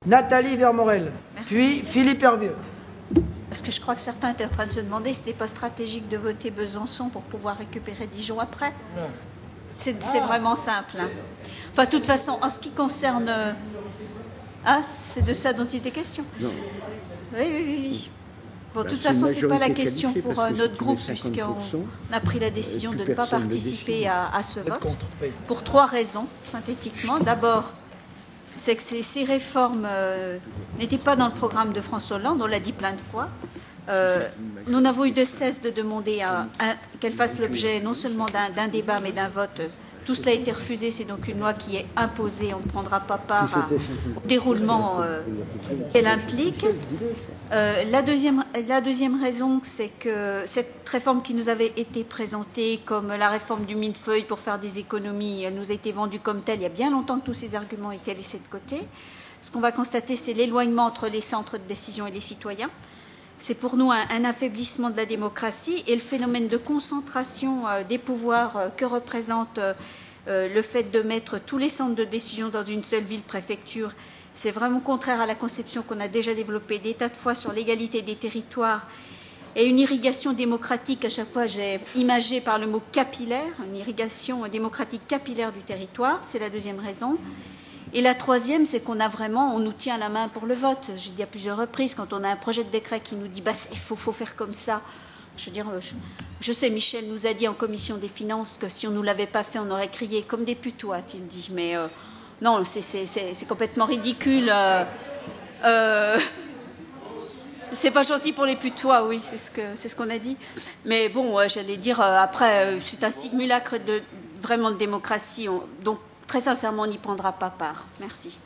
Nathalie Vermorel, Merci. puis Philippe Hervieux. Parce que je crois que certains étaient en train de se demander si ce n'était pas stratégique de voter Besançon pour pouvoir récupérer Dijon après. C'est vraiment simple. Hein. Enfin, de toute façon, en ce qui concerne... Ah, c'est de ça dont il était question. Non. Oui. Bon, de toute c'est façon, une ce n'est pas la majorité question qualifiée pour parce que notre si groupe, tous les puisqu'on 50%, a pris la décision de plus ne pas personne ne participer décide. à ce vote. contre, oui. Pour 3 raisons, synthétiquement. D'abord, c'est que ces réformes n'étaient pas dans le programme de François Hollande, on l'a dit plein de fois. Nous n'avons eu de cesse de demander qu'elle fasse l'objet non seulement d'un débat, mais d'un vote. Tout cela a été refusé, c'est donc une loi qui est imposée, on ne prendra pas part au déroulement qu'elle implique. La deuxième raison, c'est que cette réforme qui nous avait été présentée comme la réforme du millefeuille pour faire des économies, elle nous a été vendue comme telle il y a bien longtemps que tous ces arguments étaient laissés de côté. Ce qu'on va constater, c'est l'éloignement entre les centres de décision et les citoyens. C'est pour nous un affaiblissement de la démocratie et le phénomène de concentration des pouvoirs que représente le fait de mettre tous les centres de décision dans une seule ville-préfecture. C'est vraiment contraire à la conception qu'on a déjà développée des tas de fois sur l'égalité des territoires et une irrigation démocratique. À chaque fois, j'ai imagé par le mot capillaire, une irrigation démocratique capillaire du territoire. C'est la deuxième raison. Et la troisième, c'est qu'on on nous tient la main pour le vote. J'ai dit à plusieurs reprises, quand on a un projet de décret qui nous dit il faut faire comme ça. Je veux dire, je sais, Michel nous a dit en commission des finances que si on ne nous l'avait pas fait, on aurait crié comme des putois, a-t-il dit. Mais non, c'est complètement ridicule. C'est pas gentil pour les putois, oui, c'est ce qu'on a dit. Mais bon, j'allais dire, après, c'est un simulacre vraiment de démocratie. Donc, très sincèrement, on n'y prendra pas part. Merci.